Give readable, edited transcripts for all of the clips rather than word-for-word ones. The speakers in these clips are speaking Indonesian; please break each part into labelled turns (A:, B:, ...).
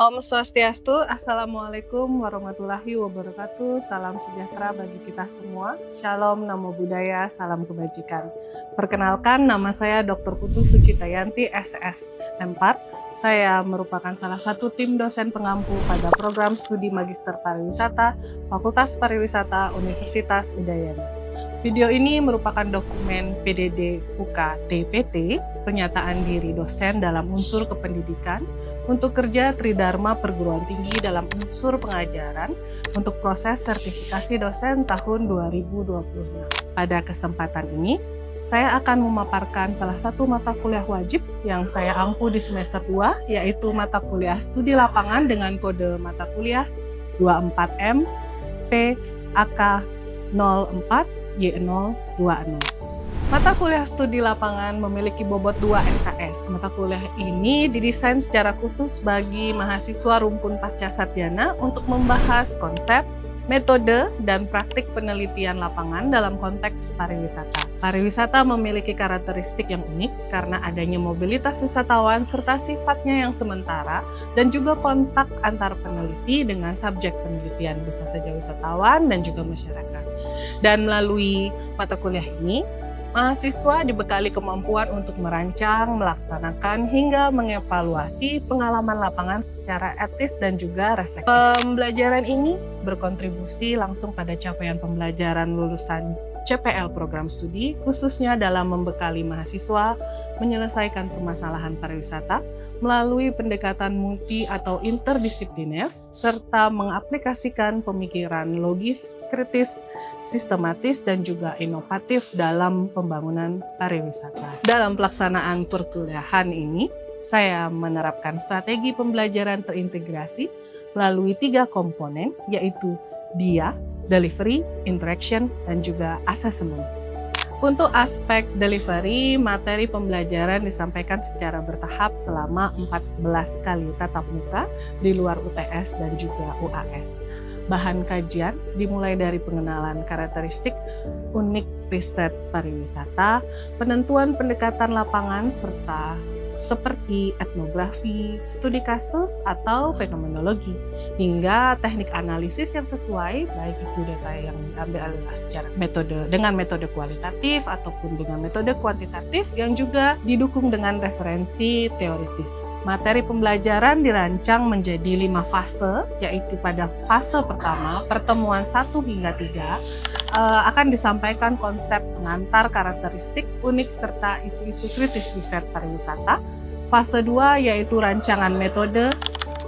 A: Om Swastiastu, Assalamualaikum warahmatullahi wabarakatuh. Salam sejahtera bagi kita semua. Shalom, Namo Buddhaya, salam kebajikan. Perkenalkan, nama saya Dr. Putu Sucitayanti, SS M4. Saya merupakan salah satu tim dosen pengampu pada program studi Magister Pariwisata, Fakultas Pariwisata Universitas Udayana. Video ini merupakan dokumen PDD UK TPT, pernyataan diri dosen dalam unsur kependidikan, untuk kerja Tridharma Perguruan Tinggi dalam unsur pengajaran untuk proses sertifikasi dosen tahun 2026. Pada kesempatan ini, saya akan memaparkan salah satu mata kuliah wajib yang saya ampu di semester 2, yaitu mata kuliah studi lapangan dengan kode mata kuliah 24M PAK 04 Y020. Mata kuliah studi lapangan memiliki bobot 2 SKS. Mata kuliah ini didesain secara khusus bagi mahasiswa rumpun pasca sarjana untuk membahas konsep, metode, dan praktik penelitian lapangan dalam konteks pariwisata. Pariwisata memiliki karakteristik yang unik karena adanya mobilitas wisatawan serta sifatnya yang sementara dan juga kontak antar peneliti dengan subjek penelitian, bisa saja wisatawan dan juga masyarakat. Dan melalui mata kuliah ini, mahasiswa dibekali kemampuan untuk merancang, melaksanakan, hingga mengevaluasi pengalaman lapangan secara etis dan juga reflektif. Pembelajaran ini berkontribusi langsung pada capaian pembelajaran lulusan CPL program studi, khususnya dalam membekali mahasiswa menyelesaikan permasalahan pariwisata melalui pendekatan multi atau interdisipliner, serta mengaplikasikan pemikiran logis, kritis, sistematis, dan juga inovatif dalam pembangunan pariwisata. Dalam pelaksanaan perkuliahan ini, saya menerapkan strategi pembelajaran terintegrasi melalui 3 komponen, yaitu DIA, Delivery, Interaction, dan juga Assessment. Untuk aspek delivery, materi pembelajaran disampaikan secara bertahap selama 14 kali tatap muka di luar UTS dan juga UAS. Bahan kajian dimulai dari pengenalan karakteristik unik riset pariwisata, penentuan pendekatan lapangan, serta seperti etnografi, studi kasus, atau fenomenologi, hingga teknik analisis yang sesuai, baik itu data yang diambil adalah secara dengan metode kualitatif ataupun dengan metode kuantitatif yang juga didukung dengan referensi teoritis. Materi pembelajaran dirancang menjadi 5 fase, yaitu pada fase pertama, pertemuan 1 hingga 3, akan disampaikan konsep pengantar karakteristik unik serta isu-isu kritis riset pariwisata. Fase 2 yaitu rancangan metode.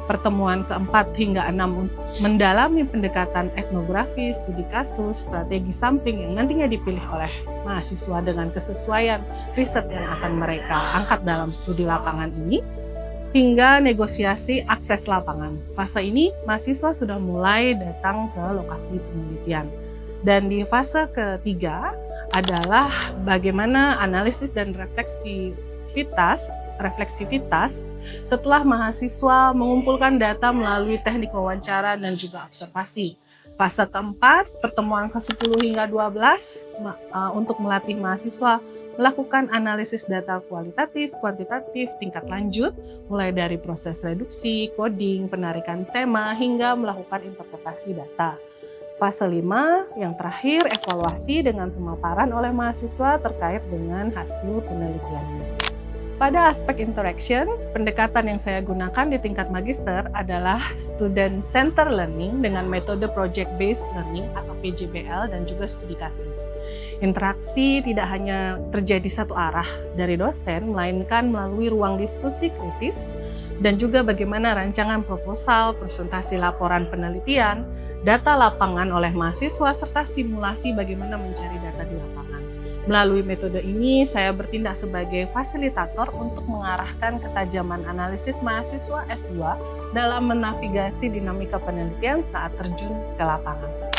A: Pertemuan keempat hingga 6 mendalami pendekatan etnografi, studi kasus, strategi sampling yang nantinya dipilih oleh mahasiswa dengan kesesuaian riset yang akan mereka angkat dalam studi lapangan ini, hingga negosiasi akses lapangan. Fase ini mahasiswa sudah mulai datang ke lokasi penelitian. Dan di fase ketiga adalah bagaimana analisis dan refleksivitas setelah mahasiswa mengumpulkan data melalui teknik wawancara dan juga observasi. Fase keempat, pertemuan ke-10 hingga 12 untuk melatih mahasiswa melakukan analisis data kualitatif, kuantitatif, tingkat lanjut, mulai dari proses reduksi, coding, penarikan tema, hingga melakukan interpretasi data. Fase 5 yang terakhir, evaluasi dengan pemaparan oleh mahasiswa terkait dengan hasil penelitiannya. Pada aspek interaction, pendekatan yang saya gunakan di tingkat magister adalah student center learning dengan metode project based learning atau PJBL dan juga studi kasus. Interaksi tidak hanya terjadi satu arah dari dosen, melainkan melalui ruang diskusi kritis dan juga bagaimana rancangan proposal, presentasi laporan penelitian, data lapangan oleh mahasiswa, serta simulasi bagaimana mencari data di lapangan. Melalui metode ini, saya bertindak sebagai fasilitator untuk mengarahkan ketajaman analisis mahasiswa S2 dalam menavigasi dinamika penelitian saat terjun ke lapangan.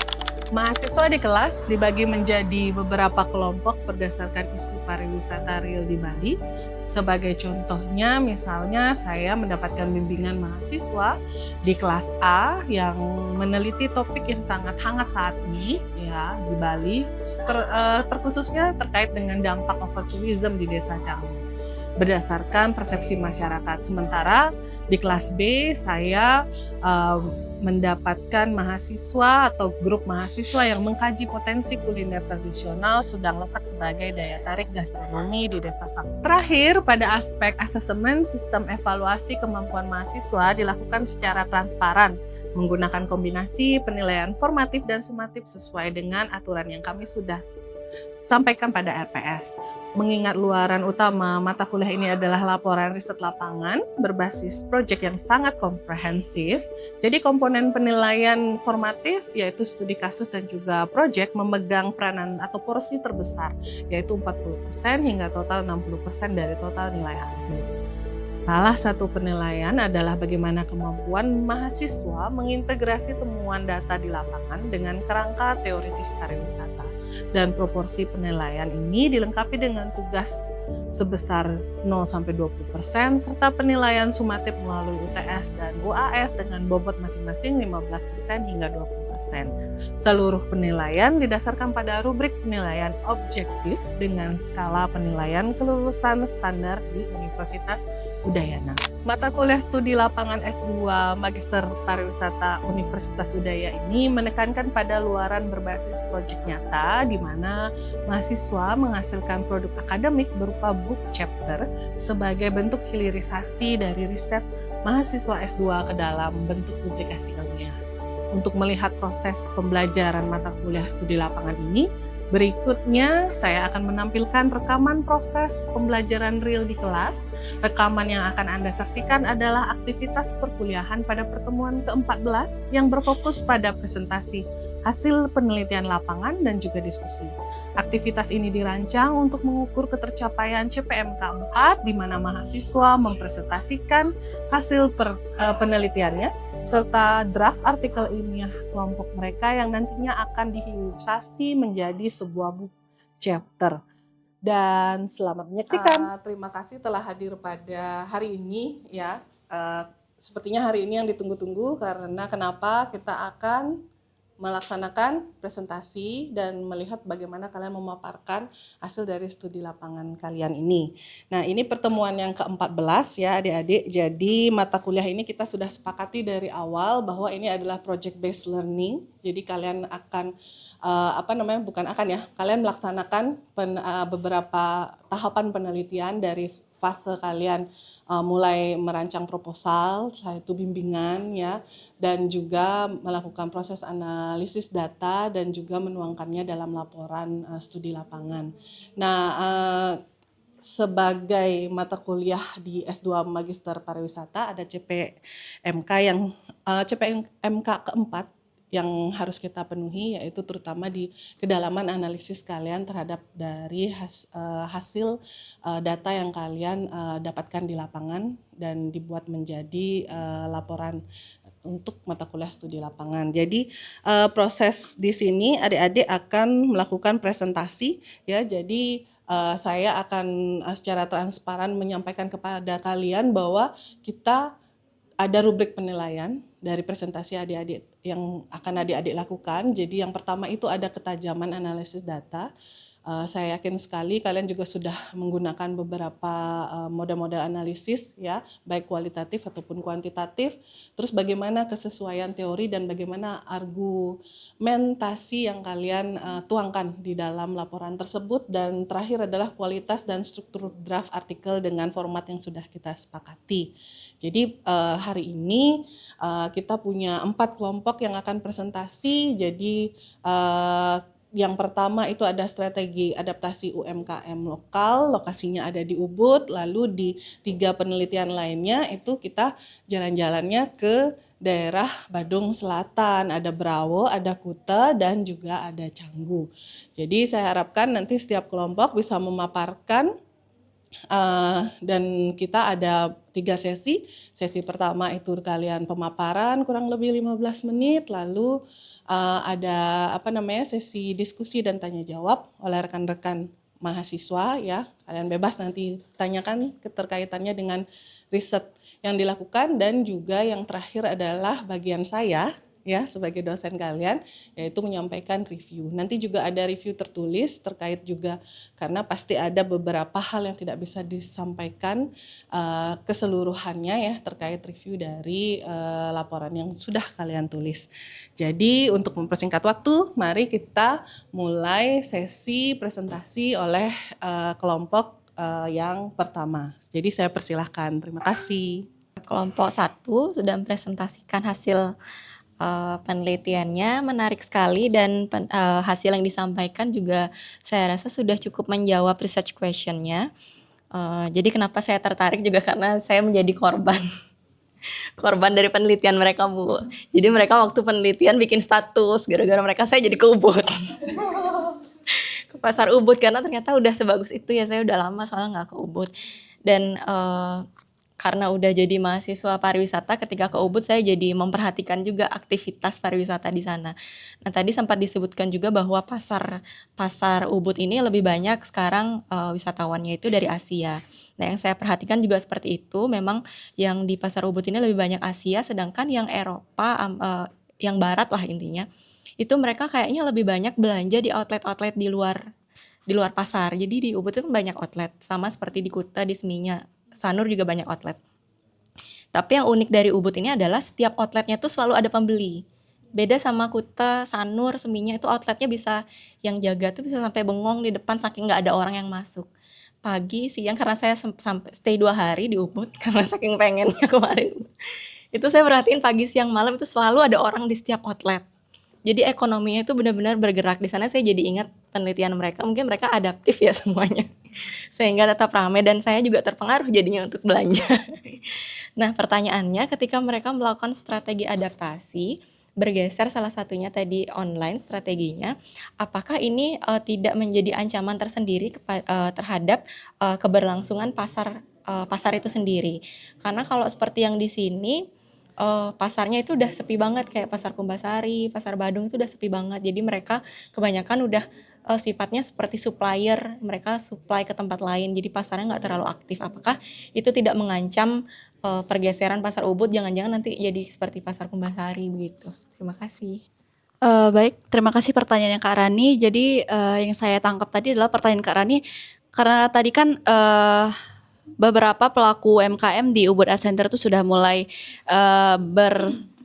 A: Mahasiswa di kelas dibagi menjadi beberapa kelompok berdasarkan isu pariwisata real di Bali. Sebagai contohnya, misalnya saya mendapatkan bimbingan mahasiswa di kelas A yang meneliti topik yang sangat hangat saat ini ya di Bali, terkhususnya terkait dengan dampak overtourism di Desa Canggu. berdasarkan persepsi masyarakat. Sementara di kelas B saya mendapatkan mahasiswa atau grup mahasiswa yang mengkaji potensi kuliner tradisional Sundang Lekat sebagai daya tarik gastronomi di Desa Saksa. Terakhir, pada aspek asesmen, sistem evaluasi kemampuan mahasiswa dilakukan secara transparan menggunakan kombinasi penilaian formatif dan sumatif sesuai dengan aturan yang kami sudah sampaikan pada RPS. Mengingat luaran utama mata kuliah ini adalah laporan riset lapangan berbasis proyek yang sangat komprehensif, jadi komponen penilaian formatif yaitu studi kasus dan juga proyek memegang peranan atau porsi terbesar, yaitu 40% hingga total 60% dari total nilai akhir. Salah satu penilaian adalah bagaimana kemampuan mahasiswa mengintegrasi temuan data di lapangan dengan kerangka teoritis pariwisata. Dan proporsi penilaian ini dilengkapi dengan tugas sebesar 0-20% serta penilaian sumatif melalui UTS dan UAS dengan bobot masing-masing 15% hingga 20%. Seluruh penilaian didasarkan pada rubrik penilaian objektif dengan skala penilaian kelulusan standar di Universitas Udayana. Mata kuliah studi lapangan S2 Magister Pariwisata Universitas Udaya ini menekankan pada luaran berbasis proyek nyata di mana mahasiswa menghasilkan produk akademik berupa book chapter sebagai bentuk hilirisasi dari riset mahasiswa S2 ke dalam bentuk publikasi ilmiah. Untuk melihat proses pembelajaran mata kuliah studi lapangan ini, berikutnya saya akan menampilkan rekaman proses pembelajaran real di kelas. Rekaman yang akan Anda saksikan adalah aktivitas perkuliahan pada pertemuan ke-14 yang berfokus pada presentasi hasil penelitian lapangan dan juga diskusi. Aktivitas ini dirancang untuk mengukur ketercapaian CPMK 4 di mana mahasiswa mempresentasikan hasil penelitiannya serta draft artikel ilmiah kelompok mereka yang nantinya akan dihilirisasi menjadi sebuah book chapter. Dan selamat menyaksikan. Terima kasih telah hadir pada hari ini ya. Sepertinya hari ini yang ditunggu-tunggu karena kenapa kita akan melaksanakan presentasi dan melihat bagaimana kalian memaparkan hasil dari studi lapangan kalian ini. Nah, ini pertemuan yang ke-14 ya adik-adik. Jadi mata kuliah ini kita sudah sepakati dari awal bahwa ini adalah project based learning. Jadi kalian akan kalian melaksanakan beberapa tahapan penelitian dari fase kalian mulai merancang proposal, setelah itu bimbingan ya, dan juga melakukan proses analisis data dan juga menuangkannya dalam laporan studi lapangan. Nah, sebagai mata kuliah di S2 Magister Pariwisata ada CPMK keempat yang harus kita penuhi, yaitu terutama di kedalaman analisis kalian terhadap dari hasil data yang kalian dapatkan di lapangan dan dibuat menjadi laporan untuk mata kuliah studi lapangan. Jadi proses di sini adik-adik akan melakukan presentasi ya. Jadi saya akan secara transparan menyampaikan kepada kalian bahwa kita ada rubrik penilaian dari presentasi adik-adik yang akan adik-adik lakukan. Jadi yang pertama itu ada ketajaman analisis data. Saya yakin sekali kalian juga sudah menggunakan beberapa model-model analisis ya, baik kualitatif ataupun kuantitatif. Terus bagaimana kesesuaian teori dan bagaimana argumentasi yang kalian tuangkan di dalam laporan tersebut. Dan terakhir adalah kualitas dan struktur draft artikel dengan format yang sudah kita sepakati. Jadi hari ini kita punya 4 kelompok yang akan presentasi. Jadi yang pertama itu ada strategi adaptasi UMKM lokal, lokasinya ada di Ubud, lalu di 3 penelitian lainnya itu kita jalan-jalannya ke daerah Badung Selatan, ada Brawo, ada Kuta, dan juga ada Canggu. Jadi saya harapkan nanti setiap kelompok bisa memaparkan dan kita ada 3 sesi. Sesi pertama itu kalian pemaparan kurang lebih 15 menit, lalu ada sesi diskusi dan tanya jawab oleh rekan-rekan mahasiswa ya. Kalian bebas nanti tanyakan keterkaitannya dengan riset yang dilakukan, dan juga yang terakhir adalah bagian saya ya sebagai dosen kalian, yaitu menyampaikan review. Nanti juga ada review tertulis terkait juga karena pasti ada beberapa hal yang tidak bisa disampaikan keseluruhannya ya terkait review dari laporan yang sudah kalian tulis. Jadi untuk mempersingkat waktu, mari kita mulai sesi presentasi oleh kelompok yang pertama. Jadi saya persilahkan. Terima kasih.
B: Kelompok 1 sudah mempresentasikan hasil penelitiannya, menarik sekali, dan hasil yang disampaikan juga saya rasa sudah cukup menjawab research question-nya. Jadi kenapa saya tertarik juga karena saya menjadi korban dari penelitian mereka, Bu. Jadi mereka waktu penelitian bikin status, gara-gara mereka saya jadi ke Ubud. Ke pasar Ubud karena ternyata udah sebagus itu ya, saya udah lama soalnya nggak ke Ubud. Dan karena udah jadi mahasiswa pariwisata, ketika ke Ubud saya jadi memperhatikan juga aktivitas pariwisata di sana. Nah, tadi sempat disebutkan juga bahwa pasar Ubud ini lebih banyak sekarang wisatawannya itu dari Asia. Nah, yang saya perhatikan juga seperti itu, memang yang di pasar Ubud ini lebih banyak Asia, sedangkan yang Eropa, yang barat lah intinya, itu mereka kayaknya lebih banyak belanja di outlet-outlet di luar pasar. Jadi di Ubud itu banyak outlet, sama seperti di Kuta, di Seminya, Sanur juga banyak outlet. Tapi yang unik dari Ubud ini adalah setiap outletnya tuh selalu ada pembeli. Beda sama Kuta, Sanur, Seminya, itu outletnya bisa, yang jaga tuh bisa sampai bengong di depan saking nggak ada orang yang masuk. Pagi, siang, karena saya sampai stay 2 hari di Ubud karena saking pengennya kemarin. Itu saya perhatiin pagi, siang, malam itu selalu ada orang di setiap outlet. Jadi ekonominya itu benar-benar bergerak. Di sana saya jadi ingat penelitian mereka, mungkin mereka adaptif ya semuanya, sehingga tetap ramai dan saya juga terpengaruh jadinya untuk belanja. Nah, pertanyaannya, ketika mereka melakukan strategi adaptasi, bergeser salah satunya tadi online strateginya, apakah ini tidak menjadi ancaman tersendiri terhadap keberlangsungan pasar itu sendiri? Karena kalau seperti yang di sini, pasarnya itu udah sepi banget, kayak pasar Kumbasari, pasar Badung itu udah sepi banget. Jadi mereka kebanyakan udah sifatnya seperti supplier, mereka supply ke tempat lain, jadi pasarnya nggak terlalu aktif. Apakah itu tidak mengancam pergeseran pasar Ubud, jangan-jangan nanti jadi seperti pasar Kumbasari begitu? Terima kasih.
C: Baik, terima kasih pertanyaannya Kak Rani. Jadi yang saya tangkap tadi adalah pertanyaan Kak Rani, karena tadi kan beberapa pelaku UMKM di Ubud Art Center itu sudah mulai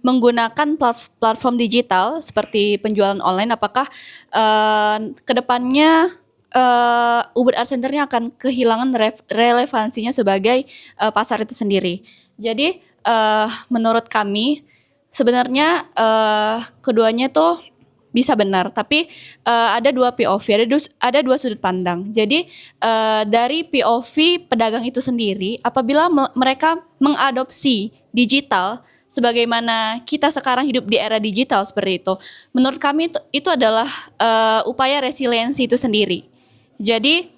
C: menggunakan platform digital seperti penjualan online. Apakah kedepannya Ubud Art Center-nya akan kehilangan relevansinya sebagai pasar itu sendiri? Jadi menurut kami sebenarnya keduanya tuh bisa benar, tapi ada dua POV, ada dua sudut pandang. Jadi dari POV pedagang itu sendiri, apabila mereka mengadopsi digital, sebagaimana kita sekarang hidup di era digital seperti itu, menurut kami itu adalah upaya resiliensi itu sendiri. Jadi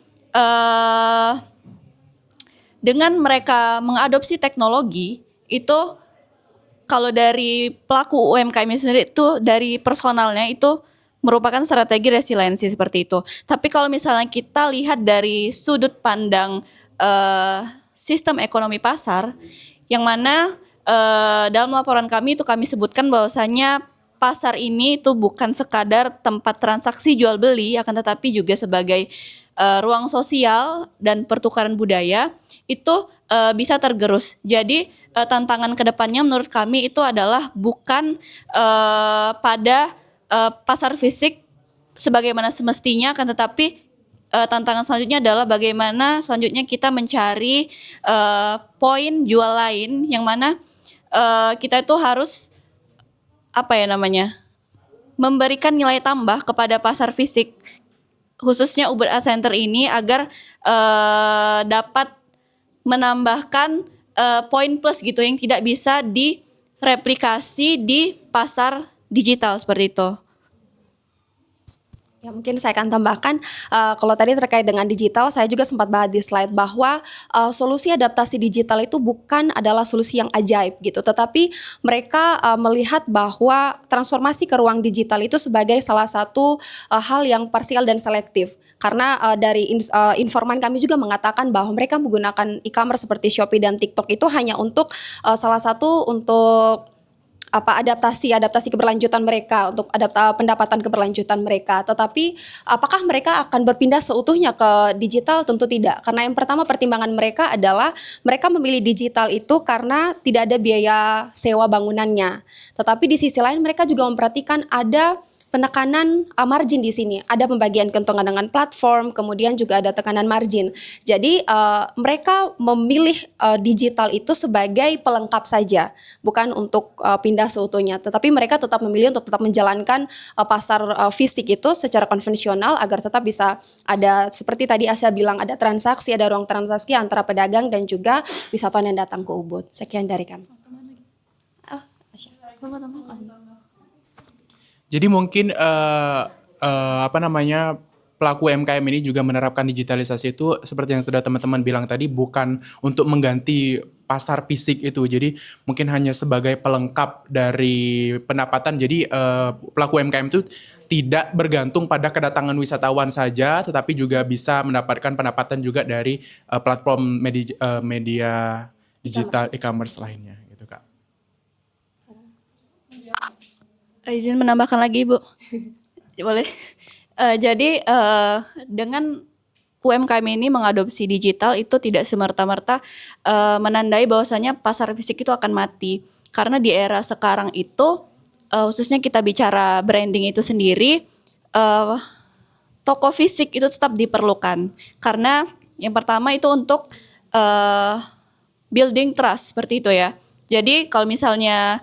C: dengan mereka mengadopsi teknologi itu, kalau dari pelaku UMKM sendiri itu dari personalnya itu merupakan strategi resiliensi seperti itu. Tapi kalau misalnya kita lihat dari sudut pandang sistem ekonomi pasar, yang mana dalam laporan kami itu kami sebutkan bahwasanya pasar ini itu bukan sekadar tempat transaksi jual beli, akan tetapi juga sebagai ruang sosial dan pertukaran budaya itu bisa tergerus. Jadi tantangan kedepannya menurut kami itu adalah bukan pada pasar fisik sebagaimana semestinya, akan tetapi tantangan selanjutnya adalah bagaimana selanjutnya kita mencari poin jual lain, yang mana kita itu harus memberikan nilai tambah kepada pasar fisik, khususnya Ubud Art Center ini, agar dapat menambahkan poin plus gitu yang tidak bisa direplikasi di pasar digital seperti itu.
D: Ya, mungkin saya akan tambahkan, kalau tadi terkait dengan digital, saya juga sempat bahas di slide bahwa solusi adaptasi digital itu bukan adalah solusi yang ajaib gitu, tetapi mereka melihat bahwa transformasi ke ruang digital itu sebagai salah satu hal yang parsial dan selektif. Karena dari informan kami juga mengatakan bahwa mereka menggunakan e-commerce seperti Shopee dan TikTok itu hanya untuk salah satu untuk adaptasi keberlanjutan mereka untuk pendapatan keberlanjutan mereka. Tetapi apakah mereka akan berpindah seutuhnya ke digital? Tentu tidak. Karena yang pertama pertimbangan mereka adalah mereka memilih digital itu karena tidak ada biaya sewa bangunannya. Tetapi di sisi lain mereka juga memperhatikan ada penekanan margin di sini, ada pembagian keuntungan dengan platform, kemudian juga ada tekanan margin. Jadi mereka memilih digital itu sebagai pelengkap saja, bukan untuk pindah seutuhnya. Tetapi mereka tetap memilih untuk tetap menjalankan pasar fisik itu secara konvensional agar tetap bisa ada seperti tadi Asia bilang, ada transaksi, ada ruang transaksi antara pedagang dan juga wisatawan yang datang ke Ubud. Sekian dari kami.
E: Jadi mungkin pelaku UMKM ini juga menerapkan digitalisasi itu seperti yang sudah teman-teman bilang tadi, bukan untuk mengganti pasar fisik itu. Jadi mungkin hanya sebagai pelengkap dari pendapatan. Jadi pelaku UMKM itu tidak bergantung pada kedatangan wisatawan saja, tetapi juga bisa mendapatkan pendapatan juga dari platform media digital e-commerce lainnya gitu, Kak.
C: Izin menambahkan lagi, Bu. Boleh. Jadi dengan UMKM ini mengadopsi digital itu tidak semerta-merta menandai bahwasanya pasar fisik itu akan mati. Karena di era sekarang itu khususnya kita bicara branding itu sendiri, toko fisik itu tetap diperlukan. Karena yang pertama itu untuk building trust seperti itu ya. Jadi kalau misalnya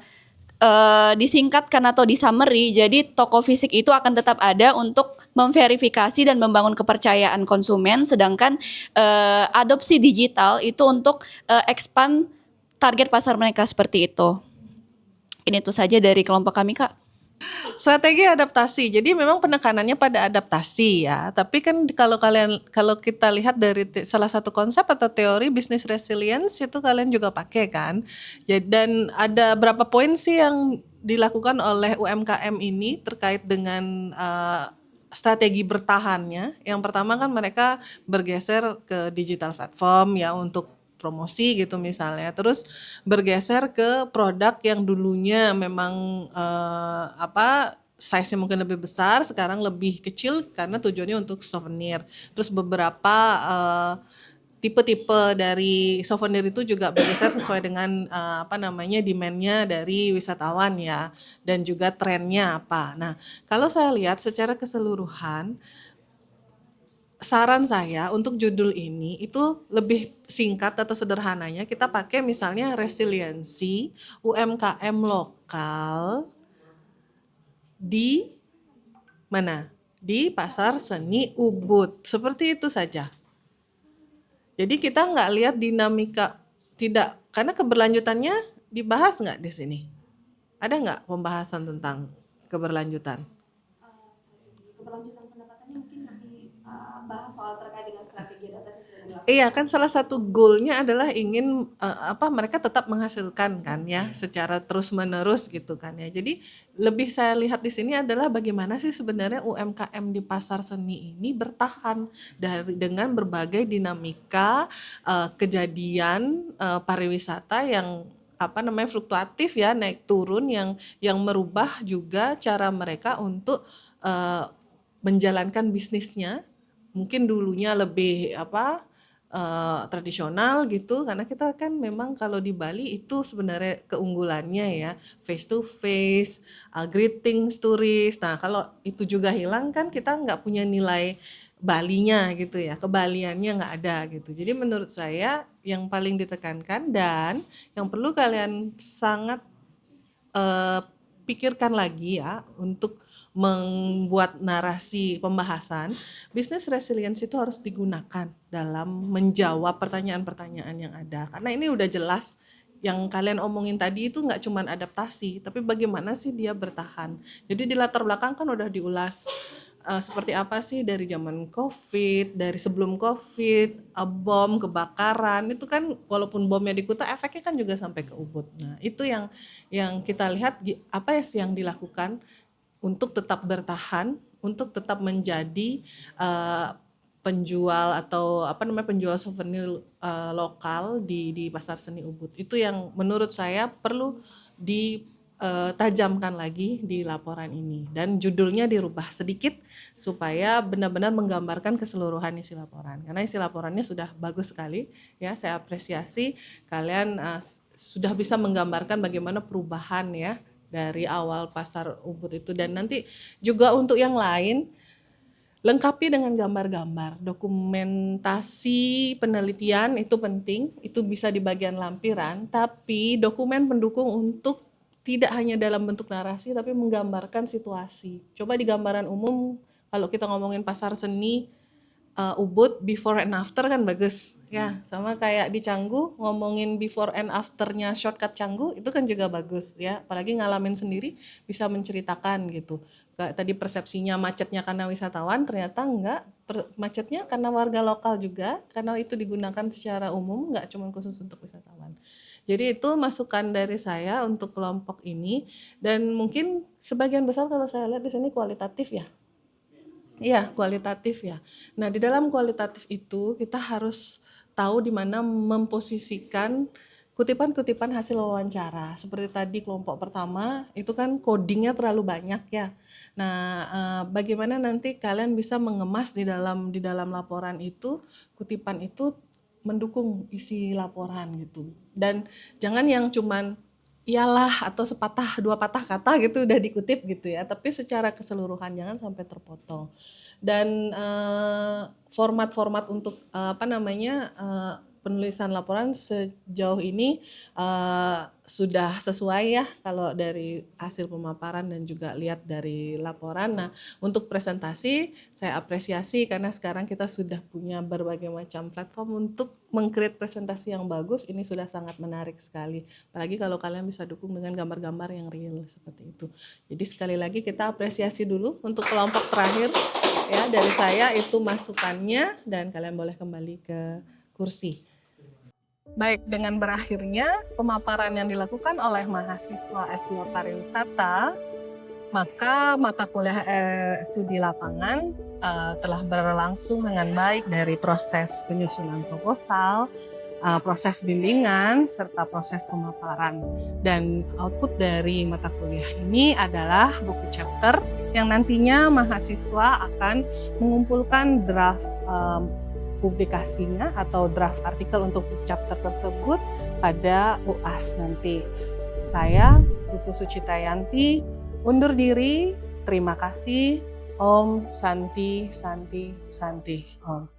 C: disingkatkan atau disummary, jadi toko fisik itu akan tetap ada untuk memverifikasi dan membangun kepercayaan konsumen, sedangkan adopsi digital itu untuk expand target pasar mereka seperti itu. Ini itu saja dari kelompok kami, Kak.
A: Strategi adaptasi. Jadi memang penekanannya pada adaptasi ya. Tapi kan kalau kita lihat dari salah satu konsep atau teori bisnis resilience itu kalian juga pakai kan. Dan ada berapa poin sih yang dilakukan oleh UMKM ini terkait dengan strategi bertahannya. Yang pertama kan mereka bergeser ke digital platform ya untuk promosi gitu misalnya, terus bergeser ke produk yang dulunya memang size-nya mungkin lebih besar, sekarang lebih kecil karena tujuannya untuk souvenir. Terus beberapa tipe-tipe dari souvenir itu juga bergeser sesuai dengan demand-nya dari wisatawan ya, dan juga trennya apa. Nah, kalau saya lihat secara keseluruhan, saran saya untuk judul ini itu lebih singkat atau sederhananya kita pakai misalnya resiliensi UMKM lokal di mana? Di Pasar Seni Ubud. Seperti itu saja. Jadi kita nggak lihat dinamika, tidak, karena keberlanjutannya dibahas nggak di sini? Ada nggak pembahasan tentang keberlanjutan?
D: Keberlanjutan pendapatannya mungkin nanti bahas soal terkait dengan strategi adaptasi yang sudah dilakukan.
A: Iya kan, salah satu goalnya adalah ingin mereka tetap menghasilkan kan ya secara terus menerus gitu kan ya. Jadi lebih saya lihat di sini adalah bagaimana sih sebenarnya UMKM di pasar seni ini bertahan dengan berbagai dinamika kejadian pariwisata yang fluktuatif ya, naik turun yang merubah juga cara mereka untuk menjalankan bisnisnya. Mungkin dulunya lebih tradisional gitu, karena kita kan memang kalau di Bali itu sebenarnya keunggulannya ya face to face, greetings turis. Nah kalau itu juga hilang kan kita nggak punya nilai Balinya gitu ya, kebaliannya nggak ada gitu. Jadi menurut saya yang paling ditekankan dan yang perlu kalian sangat pikirkan lagi ya untuk membuat narasi pembahasan, bisnis resilience itu harus digunakan dalam menjawab pertanyaan-pertanyaan yang ada. Karena ini udah jelas yang kalian omongin tadi itu nggak cuma adaptasi, tapi bagaimana sih dia bertahan. Jadi di latar belakang kan udah diulas seperti apa sih dari zaman COVID, dari sebelum COVID, bom, kebakaran, itu kan walaupun bomnya di Kuta, efeknya kan juga sampai ke Ubud. Nah itu yang kita lihat apa ya sih yang dilakukan untuk tetap bertahan, untuk tetap menjadi penjual atau penjual souvenir lokal di Pasar Seni Ubud. Itu yang menurut saya perlu tajamkan lagi di laporan ini, dan judulnya dirubah sedikit supaya benar-benar menggambarkan keseluruhan isi laporan, karena isi laporannya sudah bagus sekali ya. Saya apresiasi kalian sudah bisa menggambarkan bagaimana perubahan ya dari awal pasar Ubud itu. Dan nanti juga untuk yang lain, lengkapi dengan gambar-gambar. Dokumentasi penelitian itu penting, itu bisa di bagian lampiran, tapi dokumen pendukung untuk tidak hanya dalam bentuk narasi tapi menggambarkan situasi. Coba di gambaran umum, kalau kita ngomongin pasar seni Ubud before and after kan bagus ya, sama kayak di Canggu ngomongin before and afternya shortcut Canggu itu kan juga bagus ya, apalagi ngalamin sendiri bisa menceritakan gitu. Kayak tadi persepsinya macetnya karena wisatawan, ternyata enggak, macetnya karena warga lokal juga, karena itu digunakan secara umum, enggak cuma khusus untuk wisatawan. Jadi itu masukan dari saya untuk kelompok ini, dan mungkin sebagian besar kalau saya lihat di sini kualitatif ya. Iya, kualitatif ya. Nah, di dalam kualitatif itu kita harus tahu di mana memposisikan kutipan-kutipan hasil wawancara. Seperti tadi kelompok pertama itu kan codingnya terlalu banyak ya. Nah, bagaimana nanti kalian bisa mengemas di dalam laporan itu, kutipan itu mendukung isi laporan gitu. Dan jangan yang cuman iyalah atau sepatah dua patah kata gitu udah dikutip gitu ya, tapi secara keseluruhan jangan sampai terpotong. Dan format-format untuk penulisan laporan sejauh ini sudah sesuai ya kalau dari hasil pemaparan dan juga lihat dari laporan. Nah, untuk presentasi saya apresiasi karena sekarang kita sudah punya berbagai macam platform untuk meng-create presentasi yang bagus. Ini sudah sangat menarik sekali. Apalagi kalau kalian bisa dukung dengan gambar-gambar yang real seperti itu. Jadi sekali lagi kita apresiasi dulu untuk kelompok terakhir ya, dari saya itu masukannya, dan kalian boleh kembali ke kursi. Baik, dengan berakhirnya pemaparan yang dilakukan oleh mahasiswa S2 Pariwisata, maka mata kuliah studi lapangan telah berlangsung dengan baik dari proses penyusunan proposal, proses bimbingan, serta proses pemaparan. Dan output dari mata kuliah ini adalah buku chapter yang nantinya mahasiswa akan mengumpulkan draft publikasinya atau draft artikel untuk chapter tersebut pada UAS nanti. Saya, Putu Sucitayanti, undur diri. Terima kasih. Om Santi Santi Santi Om.